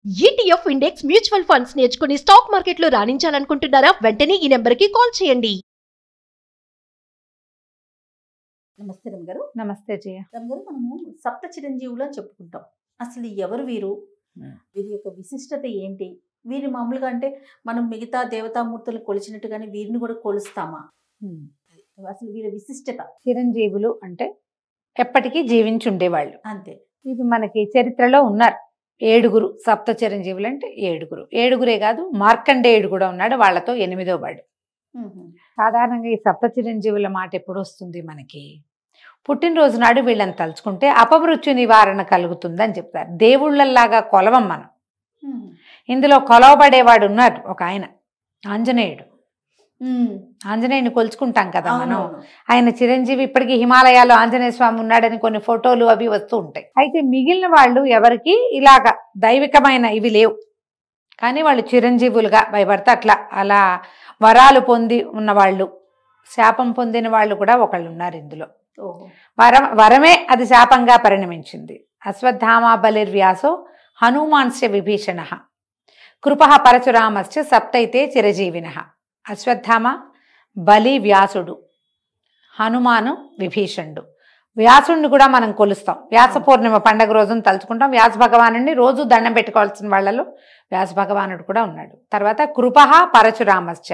ETF index mutual funds నేర్చుకుని stock మార్కెట్లో రాణించాలనుకుంటున్నారా? వెంటనే ఈ నెంబర్కి కాల్ చేయండి. నమస్తే రమ్ గారు. నమస్తే జయ. రమ్ గారు, మనము సప్త చిరంజీవులు అని చెప్పుకుంటాం. అసలు ఎవరు వీరు? వీరి యొక్క విశిష్టత ఏంటి? వీరి మామూలుగా అంటే మనం మిగతా దేవతామూర్తులను కొలిచినట్టుగానే వీరిని కూడా కొలుస్తామా? అసలు వీరి విశిష్టత. చిరంజీవులు అంటే ఎప్పటికీ జీవించి ఉండేవాళ్ళు అంతే. ఇది మనకి చరిత్రలో ఉన్నారు. 7 సప్త చిరంజీవులు అంటే 7 కాదు, మార్కండేయుడు కూడా ఉన్నాడు, వాళ్ళతో 8వ వాడు. సాధారణంగా ఈ సప్త చిరంజీవుల మాట ఎప్పుడు వస్తుంది మనకి? పుట్టినరోజు నాడు వీళ్ళని తలుచుకుంటే అపమృత్యు నివారణ కలుగుతుందని చెప్తారు. దేవుళ్ళలాగా కొలవం మనం. ఇందులో కొలవబడేవాడు ఉన్నాడు ఒక ఆయన, ఆంజనేయుడు. ఆంజనేయుని కొలుచుకుంటాం కదా మనం. ఆయన చిరంజీవి. ఇప్పటికీ హిమాలయాల్లో ఆంజనేయ స్వామి ఉన్నాడని కొన్ని ఫోటోలు అవి వస్తూ ఉంటాయి. అయితే మిగిలిన వాళ్ళు ఎవరికి ఇలాగా దైవికమైన ఇవి లేవు, కానీ వాళ్ళు చిరంజీవులుగా భయపడితే అలా వరాలు పొంది ఉన్నవాళ్ళు, శాపం పొందిన వాళ్ళు కూడా ఒకళ్ళు ఉన్నారు ఇందులో. వరమే అది శాపంగా పరిణమించింది. అశ్వత్థామ బలిర్వ్యాసో హనుమాన్స్య విభీషణ కృప పరశురామశ్చ సప్తైతే చిరజీవిన. అశ్వత్థామ, బలి, వ్యాసుడు, హనుమాను, విభీషణుడు. వ్యాసుడిని కూడా మనం కొలుస్తాం. వ్యాస పూర్ణిమ పండగ రోజున తలుచుకుంటాం. వ్యాస భగవానుడిని రోజు దండం పెట్టుకోవాల్సిన వాళ్ళలో వ్యాస భగవానుడు కూడా ఉన్నాడు. తర్వాత కృప పరశురామశ్చ.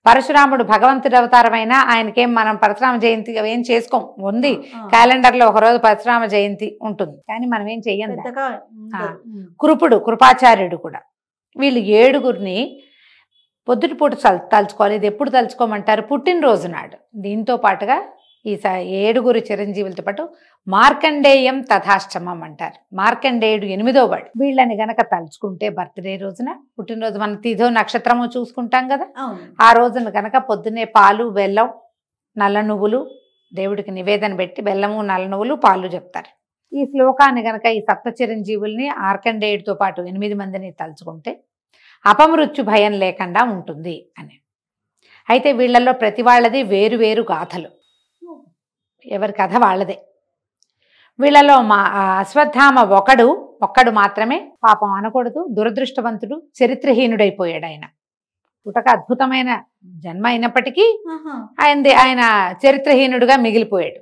పరశురాముడు భగవంతుడి అవతారమైన ఆయనకేం మనం పరశురామ జయంతి ఏం చేసుకోం. ఉంది క్యాలెండర్లో ఒకరోజు పరశురామ జయంతి ఉంటుంది, కానీ మనం ఏం చెయ్యం. కృపుడు, కృపాచార్యుడు కూడా. వీళ్ళు 7 పొద్దుటిపూట తలుచుకోవాలి. ఇది ఎప్పుడు తలుచుకోమంటారు? పుట్టినరోజు నాడు. దీంతో పాటుగా ఈ 7 చిరంజీవులతో పాటు మార్కండేయం తథాష్టమం అంటారు. మార్కండేయుడు 8వ వాడు. వీళ్ళని గనక తలుచుకుంటే బర్త్డే రోజున, పుట్టినరోజు మన తిథో నక్షత్రము చూసుకుంటాం కదా, ఆ రోజున గనక పొద్దున్నే పాలు, బెల్లం, నల్ల నువ్వులు దేవుడికి నివేదన పెట్టి బెల్లము, నల్ల నువ్వులు, పాలు చెప్తారు. ఈ శ్లోకాన్ని గనక ఈ సప్త చిరంజీవుల్ని మార్కండేయుడితో పాటు 8 మందిని తలుచుకుంటే అపమృత్యు భయం లేకుండా ఉంటుంది అని. అయితే వీళ్ళల్లో ప్రతి వాళ్ళది వేరు గాథలు, ఎవరి కథ వాళ్ళదే. వీళ్ళలో అశ్వత్థామ ఒక్కడు మాత్రమే, పాపం అనకూడదు, దురదృష్టవంతుడు, చరిత్రహీనుడైపోయాడు. ఆయన పుటక అద్భుతమైన జన్మ అయినప్పటికీ ఆయన చరిత్రహీనుడుగా మిగిలిపోయాడు.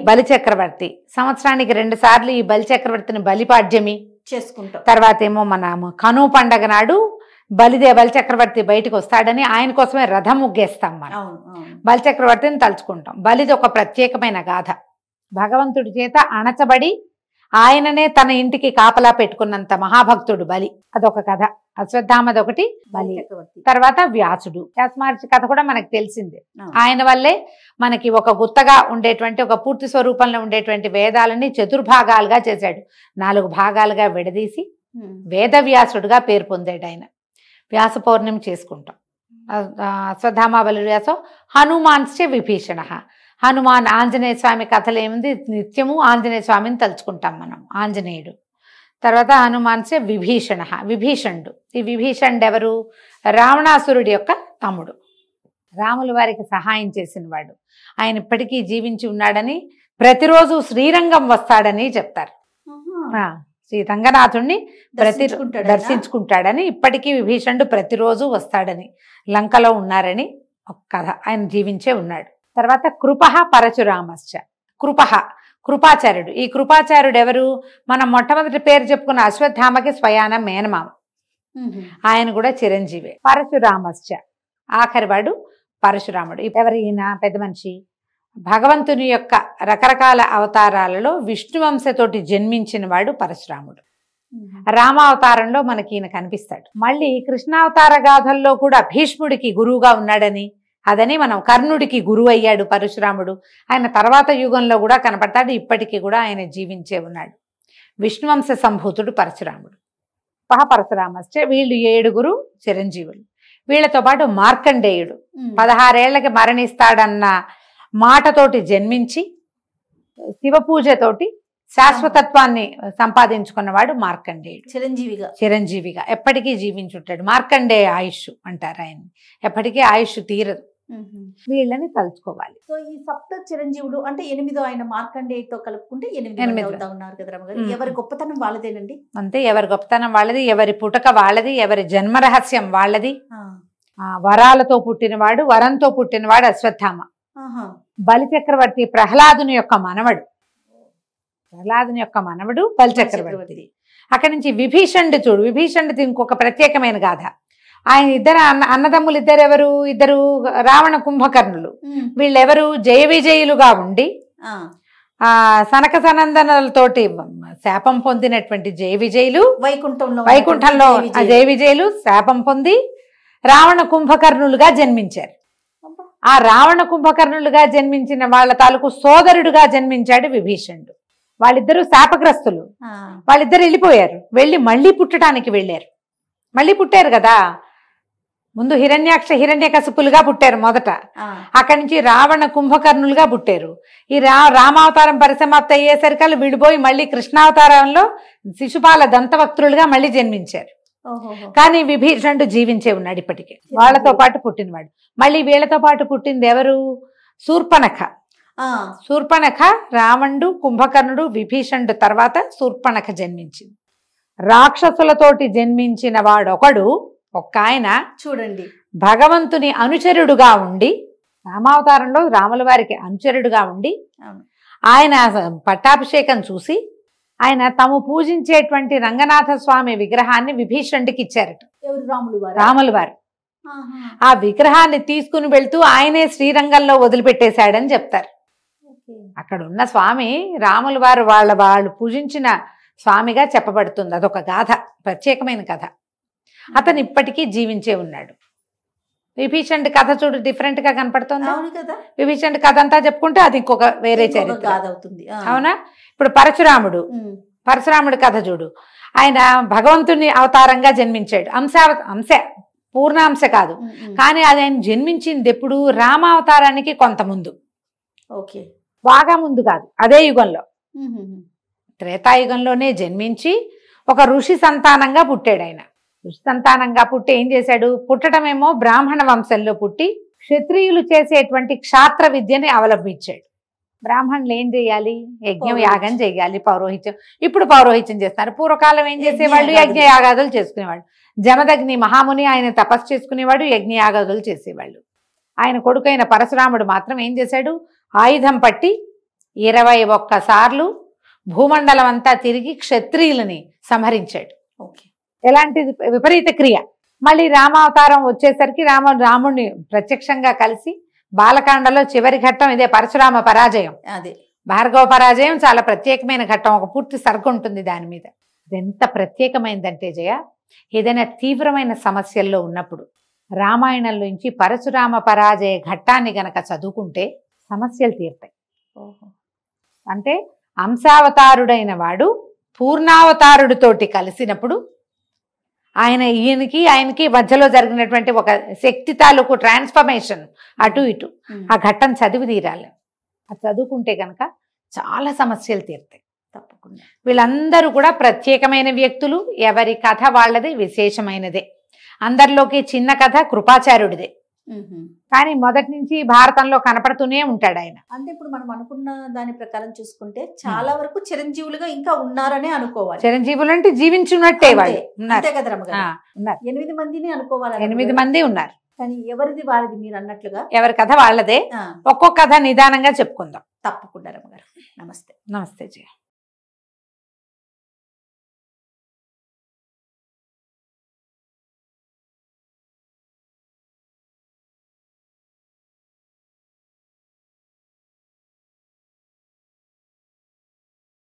బలి చక్రవర్తి. సంవత్సరానికి 2 సార్లు ఈ బలి చక్రవర్తిని బలిపాడ్యమి చేసుకుంటాం. తర్వాత ఏమో మన కను పండగ నాడు బలి చక్రవర్తి బయటకు వస్తాడని ఆయన కోసమే రథం ముగ్గేస్తాం మనం. బలి చక్రవర్తిని తలుచుకుంటాం. బలిది ఒక ప్రత్యేకమైన గాథ. భగవంతుడి చేత అణచబడి ఆయననే తన ఇంటికి కాపలా పెట్టుకున్నంత మహాభక్తుడు బలి. అదొక కథ. అశ్వత్థామది ఒకటి, బలి. తర్వాత వ్యాసుడు. వ్యాస మహర్షి కథ కూడా మనకు తెలిసిందే. ఆయన వల్లే మనకి ఒక గుత్తగా ఉండేటువంటి, ఒక పూర్తి స్వరూపంలో ఉండేటువంటి వేదాలని చతుర్భాగాలుగా చేశాడు. 4 భాగాలుగా విడదీసి వేదవ్యాసుడుగా పేరు పొందాడు ఆయన. వ్యాస పౌర్ణమి చేసుకుంటాం. అశ్వత్థామ బలి వ్యాసో హనుమాన్స్య విభీషణ. హనుమాన్, ఆంజనేయ స్వామి కథలు ఏముంది, నిత్యము ఆంజనేయ స్వామిని తలుచుకుంటాం మనం. ఆంజనేయుడు. తర్వాత హనుమాన్స్య విభీషణుడు. ఈ విభీషణుడు ఎవరు? రావణాసురుడి యొక్క తమ్ముడు. రాముల వారికి సహాయం చేసిన వాడు. ఆయన ఇప్పటికీ జీవించి ఉన్నాడని, ప్రతిరోజు శ్రీరంగం వస్తాడని చెప్తారు. శ్రీ రంగనాథుణ్ణి దర్శించుకుంటాడని, ఇప్పటికీ విభీషణుడు ప్రతిరోజు వస్తాడని, లంకలో ఉన్నారని ఒక కథ. ఆయన జీవించే ఉన్నాడు. తర్వాత కృప పరశురామశ్చ. కృపాచార్యుడు. ఈ కృపాచార్యుడు ఎవరు? మనం మొట్టమొదటి పేరు చెప్పుకున్న అశ్వత్థామకి స్వయాన మేనమామ. ఆయన కూడా చిరంజీవి. పరశురామశ్చ, ఆఖరివాడు పరశురాముడు. ఎవరు ఈయన? పెద్ద మనిషి. భగవంతుని యొక్క రకరకాల అవతారాలలో విష్ణువంశతోటి జన్మించిన వాడు పరశురాముడు. రామావతారంలో మనకి ఈయన కనిపిస్తాడు. మళ్ళీ కృష్ణావతార గాథల్లో కూడా భీష్ముడికి గురువుగా ఉన్నాడని, అదని మనం కర్ణుడికి గురువు అయ్యాడు పరశురాముడు. ఆయన తర్వాత యుగంలో కూడా కనపడతాడు. ఇప్పటికీ కూడా ఆయన జీవించే ఉన్నాడు. విష్ణువంశ సంభూతుడు పరశురాముడు. పరశురామశ్చ. వీళ్ళు 7 చిరంజీవులు. వీళ్ళతో పాటు మార్కండేయుడు 16 ఏళ్లకి మరణిస్తాడన్న మాటతోటి జన్మించి శివపూజతోటి శాశ్వతత్వాన్ని సంపాదించుకున్నవాడు మార్కండేయుడు. చిరంజీవిగా ఎప్పటికీ జీవించుంటాడు. మార్కండేయ ఆయుష్ అంటారు ఆయన. ఎప్పటికీ ఆయుష్ తీరదు. వీళ్ళని తలుచుకోవాలి. సో ఈ సప్త చిరంజీవులు అంటే 8 ఆయన మార్కండేయతో కలుపుకుంటే 8 మంది అవుతా ఉన్నారు కదా రమ్మగారు. ఎవరి గొప్పతనం వాళ్ళదేనండి. అంతే, ఎవరి గొప్పతనం వాళ్ళది, ఎవరి పుటక వాళ్ళది, ఎవరి జన్మ రహస్యం వాళ్ళది. వరాలతో పుట్టినవాడు, వరంతో పుట్టినవాడు అశ్వత్థామ. బలిచక్రవర్తి ప్రహ్లాదుని యొక్క మనవడు. బలిచక్రవర్తి. అక్కడి నుంచి విభీషణుడు చూడు, విభీషణుడిది ఇంకొక ప్రత్యేకమైన గాథ. ఆయన ఇద్దరు అన్నదమ్ములు ఇద్దరు రావణ కుంభకర్ణులు. వీళ్ళెవరు జయ విజయులుగా ఉండి సనక సనందనలతోటి శాపం పొందినటువంటి జయ విజయులు, వైకుంఠంలో జయ విజయులు శాపం పొంది రావణ కుంభకర్ణులుగా జన్మించారు. ఆ రావణ కుంభకర్ణులుగా జన్మించిన వాళ్ళ తాలూకు సోదరుడుగా జన్మించాడు విభీషణుడు. వాళ్ళిద్దరూ శాపగ్రస్తులు. వాళ్ళిద్దరు వెళ్ళిపోయారు. వెళ్ళి మళ్ళీ పుట్టడానికి వెళ్ళారు. మళ్ళీ పుట్టారు కదా, ముందు హిరణ్యాక్ష హిరణ్యకశిపులుగా పుట్టారు మొదట. అక్కడి నుంచి రావణ కుంభకర్ణులుగా పుట్టారు. ఈ రామావతారం పరిసమాప్తి అయ్యేసరికి విడిపోయి మళ్ళీ కృష్ణావతారంలో శిశుపాల దంతవక్తులుగా మళ్ళీ జన్మించారు. కానీ విభీషణుడు జీవించే ఉన్నాడు ఇప్పటికే. వాళ్ళతో పాటు పుట్టినవాడు. మళ్ళీ వీళ్ళతో పాటు పుట్టింది ఎవరు? శూర్పణఖ. శూర్పణఖ, రావణుడు, కుంభకర్ణుడు, విభీషణుడు తర్వాత శూర్పణఖ జన్మించింది. రాక్షసులతోటి జన్మించిన వాడొకడు, ఆయన చూడండి, భగవంతుని అనుచరుడుగా ఉండి, రామావతారంలో రాముల వారికి అనుచరుడుగా ఉండి, ఆయన పట్టాభిషేకం చూసి ఆయన తాము పూజించేటువంటి రంగనాథ స్వామి విగ్రహాన్ని విభీషణుడికి ఇచ్చారట. రాముల వారు ఆ విగ్రహాన్ని తీసుకుని వెళ్తూ ఆయనే శ్రీరంగంలో వదిలిపెట్టేశాడని చెప్తారు. అక్కడ ఉన్న స్వామి రాముల వారు వాళ్ళు పూజించిన స్వామిగా చెప్పబడుతుంది. అదొక గాథ, ప్రత్యేకమైన కథ. అతను ఇప్పటికీ జీవించే ఉన్నాడు. విభీషణుడి కథ చూడు, డిఫరెంట్ గా కనపడుతుంది. విభీషణుడి కథ అంతా చెప్పుకుంటే అది ఇంకొక వేరే చరిత్ర అవుతుంది. అవునా? ఇప్పుడు పరశురాముడి కథ చూడు. ఆయన భగవంతుని అవతారంగా జన్మించాడు. పూర్ణాంశ కాదు, కానీ అది ఆయన జన్మించింది ఎప్పుడు? రామావతారానికి కొంత ముందు, బాగా ముందు కాదు, అదే యుగంలో, త్రేతాయుగంలోనే జన్మించి ఒక ఋషి సంతానంగా పుట్టాడు. ఆయన ఋషి సంతానంగా పుట్టి ఏం చేశాడు? పుట్టడమేమో బ్రాహ్మణ వంశంలో పుట్టి క్షత్రియులు చేసేటువంటి క్షాత్ర విద్యని అవలంబించాడు. బ్రాహ్మణులు ఏం చేయాలి? యజ్ఞం యాగం చేయాలి, పౌరోహిత్యం. ఇప్పుడు పౌరోహిత్యం చేస్తున్నారు. పూర్వకాలం ఏం చేసేవాళ్ళు? యజ్ఞ యాగాదులు చేసుకునేవాళ్ళు. జమదగ్ని మహాముని ఆయన తపస్సు చేసుకునేవాడు, యజ్ఞ యాగాదులు చేసేవాళ్ళు. ఆయన కొడుకైన పరశురాముడు మాత్రం ఏం చేశాడు? ఆయుధం పట్టి 21 సార్లు భూమండలం అంతా తిరిగి క్షత్రియులని సంహరించాడు. ఎలాంటి విపరీత క్రియ. మళ్ళీ రామావతారం వచ్చేసరికి రాముడిని ప్రత్యక్షంగా కలిసి బాలకాండలో చివరి ఘట్టం ఇదే, పరశురామ పరాజయం. అదే భార్గవ పరాజయం చాలా ప్రత్యేకమైన ఘట్టం. ఒక పూర్తి సర్గ ఉంటుంది దాని మీద. ఇది ఎంత ప్రత్యేకమైందంటే జయ, ఏదైనా తీవ్రమైన సమస్యల్లో ఉన్నప్పుడు రామాయణంలోంచి పరశురామ పరాజయ ఘట్టాన్ని గనక చదువుకుంటే సమస్యలు తీరుతాయి. అంటే అంశావతారుడైన వాడు పూర్ణావతారుడితోటి కలిసినప్పుడు ఆయనకి మధ్యలో జరిగినటువంటి ఒక శక్తి తాలూకు ట్రాన్స్ఫర్మేషన్ అటు ఇటు ఆ ఘట్టం చదివి తీరాలి. అది చదువుకుంటే కనుక చాలా సమస్యలు తీరుతాయి తప్పకుండా. వీళ్ళందరూ కూడా ప్రత్యేకమైన వ్యక్తులు. ఎవరి కథ వాళ్ళది విశేషమైనదే. అందరిలోకి చిన్న కథ కృపాచార్యుడిదే. కానీ మొదటి నుంచి భారతంలో కనపడుతూనే ఉంటాడు ఆయన. అంటే ఇప్పుడు మనం అనుకున్న దాని ప్రకారం చూసుకుంటే చాలా వరకు చిరంజీవులుగా ఇంకా ఉన్నారనే అనుకోవాలి. చిరంజీవులు అంటే జీవించున్నట్టే వాళ్ళు అంతే కదా రమ్మగారు. 8 మందిని అనుకోవాలి. 8 మంది ఉన్నారు. కానీ ఎవరిది వారిది మీరు అన్నట్లుగా ఎవరి కథ వాళ్ళదే. ఒక్కొక్క కథ నిదానంగా చెప్పుకుందాం తప్పకుండా రమ్మగారు. నమస్తే. నమస్తే జయ.